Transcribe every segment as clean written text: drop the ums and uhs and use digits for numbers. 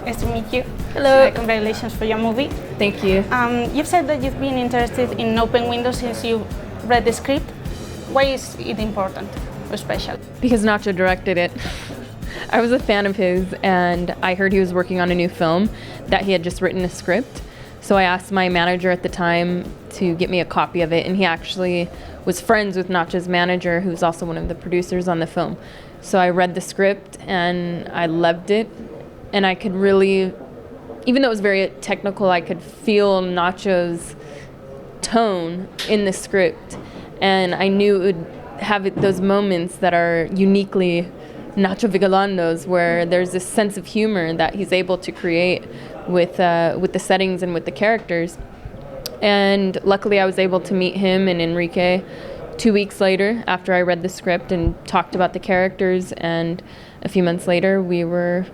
Nice to meet you. Hello. Congratulations for your movie. Thank you. You've said that you've been interested in open windows since you read the script. Why is it important or special? Because Nacho directed it. I was a fan of his, and I heard he was working on a new film, that he had just written a script. So I asked my manager at the time to get me a copy of it, and he actually was friends with Nacho's manager, who's also one of the producers on the film. So I read the script, and I loved it, and I could really, even though it was very technical, I could feel Nacho's tone in the script, and I knew it would have those moments that are uniquely Nacho Vigalando's, where there's this sense of humor that he's able to create with the settings and with the characters. And luckily I was able to meet him and Enrique 2 weeks later after I read the script and talked about the characters, and a few months later we were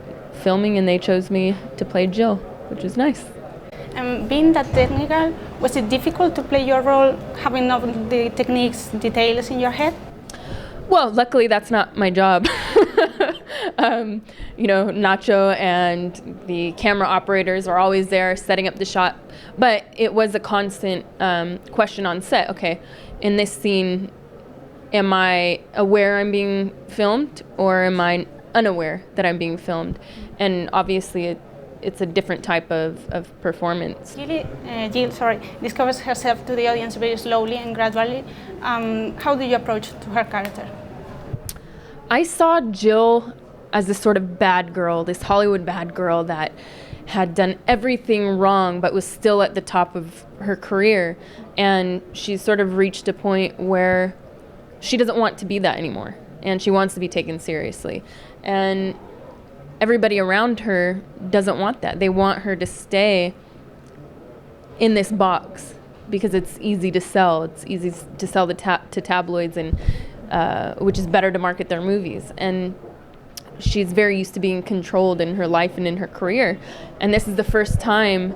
filming and they chose me to play Jill, which was nice. Being that technical, was it difficult to play your role having all the techniques, details in your head? Well, luckily that's not my job. Nacho and the camera operators are always there setting up the shot. But it was a constant question on set. Okay, in this scene, am I aware I'm being filmed, or am I unaware that I'm being filmed? And obviously it's a different type of performance. Jill discovers herself to the audience very slowly and gradually. How do you approach to her character? I saw Jill as this sort of bad girl, this Hollywood bad girl that had done everything wrong but was still at the top of her career. And she's sort of reached a point where she doesn't want to be that anymore, and she wants to be taken seriously. And everybody around her doesn't want that. They want her to stay in this box because it's easy to sell. It's easy to sell to tabloids, and which is better to market their movies. And she's very used to being controlled in her life and in her career. And this is the first time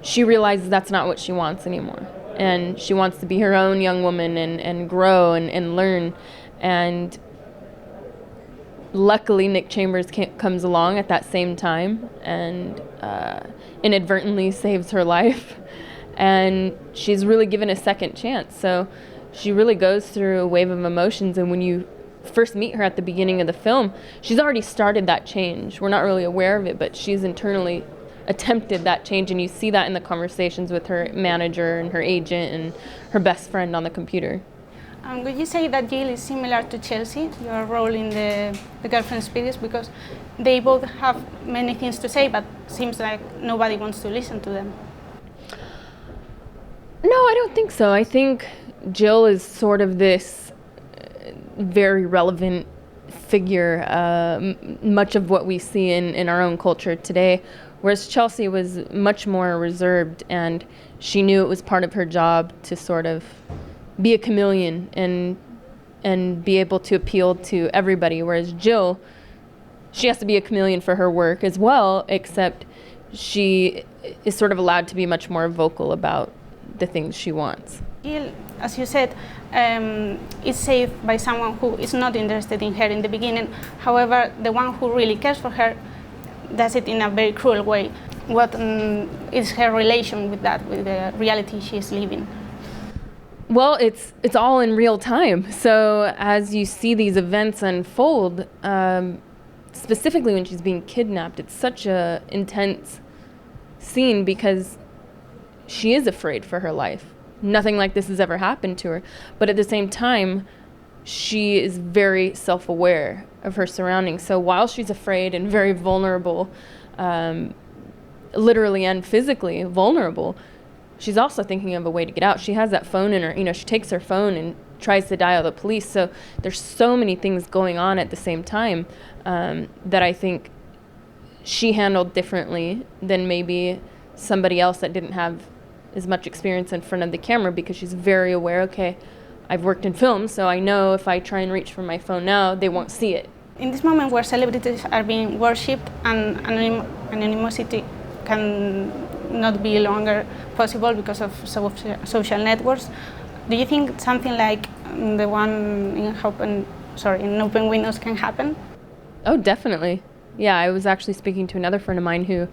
she realizes that's not what she wants anymore. And she wants to be her own young woman and grow and learn. And luckily, Nick Chambers comes along at that same time and inadvertently saves her life. And she's really given a second chance. So she really goes through a wave of emotions. And when you first meet her at the beginning of the film, she's already started that change. We're not really aware of it, but she's internally attempted that change. And you see that in the conversations with her manager and her agent and her best friend on the computer. Would you say that Jill is similar to Chelsea, your role in the Girlfriend's videos? Because they both have many things to say, but seems like nobody wants to listen to them. No, I don't think so. I think Jill is sort of this very relevant figure, much of what we see in our own culture today, whereas Chelsea was much more reserved, and she knew it was part of her job to sort of be a chameleon and be able to appeal to everybody, whereas Jill, she has to be a chameleon for her work as well, except she is sort of allowed to be much more vocal about the things she wants. Jill, as you said, is saved by someone who is not interested in her in the beginning. However, the one who really cares for her does it in a very cruel way. What is her relation with that, with the reality she is living? Well, it's all in real time. So as you see these events unfold, specifically when she's being kidnapped, it's such a intense scene because she is afraid for her life. Nothing like this has ever happened to her. But at the same time, she is very self-aware of her surroundings. So while she's afraid and very vulnerable, literally and physically vulnerable, she's also thinking of a way to get out. She has that phone in her, she takes her phone and tries to dial the police. So there's so many things going on at the same time that I think she handled differently than maybe somebody else that didn't have as much experience in front of the camera, because she's very aware, okay, I've worked in film, so I know if I try and reach for my phone now, they won't see it. In this moment where celebrities are being worshipped and anonymity can not be longer possible because of social networks, do you think something like the one in open windows can happen? Oh, definitely. Yeah, I was actually speaking to another friend of mine who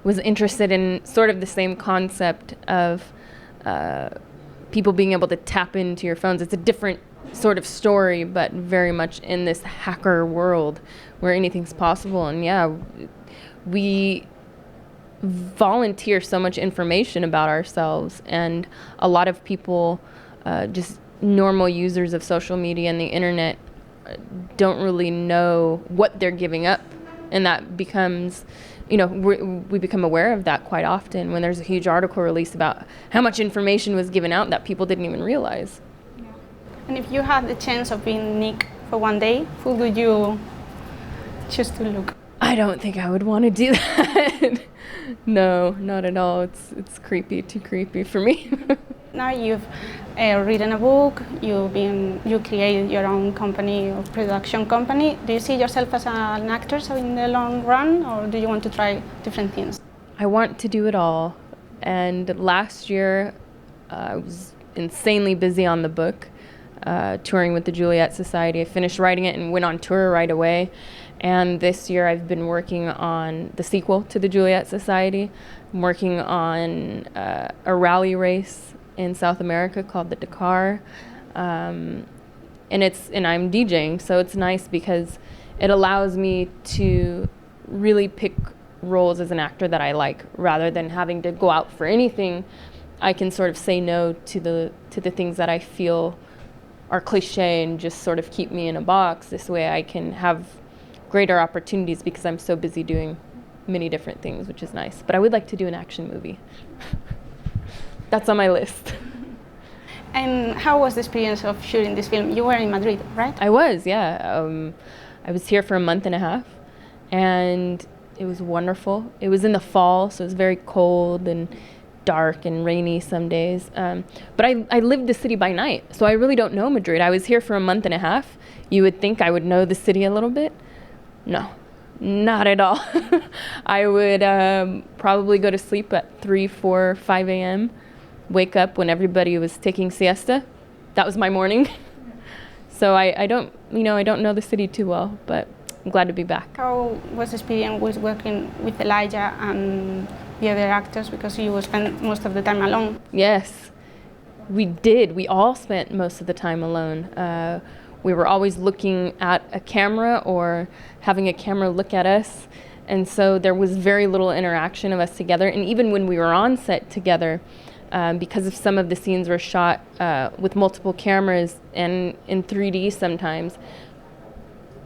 was interested in sort of the same concept of people being able to tap into your phones. It's a different sort of story, but very much in this hacker world where anything's possible. And yeah, we volunteer so much information about ourselves, and a lot of people, just normal users of social media and the internet, don't really know what they're giving up. And that becomes, we become aware of that quite often when there's a huge article released about how much information was given out that people didn't even realize. Yeah. And if you had the chance of being Nick for one day, who would you choose to look? I don't think I would want to do that. No, not at all. It's creepy, too creepy for me. Now you've written a book, you created your own company or production company. Do you see yourself as an actor so in the long run, or do you want to try different things? I want to do it all. And last year, I was insanely busy on the book, touring with the Juliet Society. I finished writing it and went on tour right away. And this year I've been working on the sequel to the Juliet Society. I'm working on a rally race in South America called the Dakar. And I'm DJing, so it's nice because it allows me to really pick roles as an actor that I like, rather than having to go out for anything. I can sort of say no to the things that I feel are cliche and just sort of keep me in a box. This way I can have greater opportunities because I'm so busy doing many different things, which is nice. But I would like to do an action movie. That's on my list. And how was the experience of shooting this film? You were in Madrid, right? I was, yeah. I was here for a month and a half, and it was wonderful. It was in the fall, so it was very cold and dark and rainy some days. But I lived the city by night, so I really don't know Madrid. I was here for a month and a half. You would think I would know the city a little bit. No, not at all. I would probably go to sleep at 3, 4, 5 a.m., wake up when everybody was taking siesta. That was my morning. So I don't know the city too well, but I'm glad to be back. How was the experience with working with Elijah and the other actors, because you spent most of the time alone? Yes, we did. We all spent most of the time alone. We were always looking at a camera or having a camera look at us. And so there was very little interaction of us together. And even when we were on set together, because of some of the scenes were shot with multiple cameras and in 3D sometimes,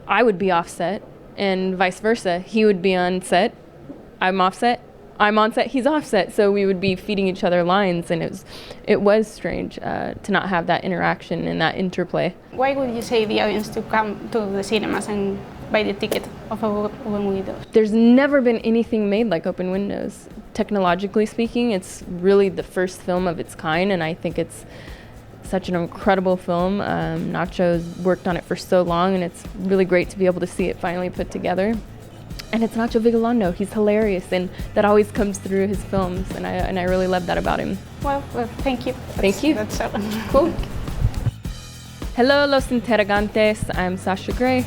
I would be off set and vice versa. He would be on set, I'm off set, I'm on set, he's off set. So we would be feeding each other lines, and it was strange to not have that interaction and that interplay. Why would you say the audience to come to the cinemas and buy the ticket of Open Windows? There's never been anything made like Open Windows. Technologically speaking, it's really the first film of its kind, and I think it's such an incredible film. Nacho's worked on it for so long, and it's really great to be able to see it finally put together. And it's Nacho Vigalondo. He's hilarious, and that always comes through his films, and I really love that about him. Well, thank you. Thank you. That's so cool. Hello, Los Interrogantes. I'm Sasha Grey.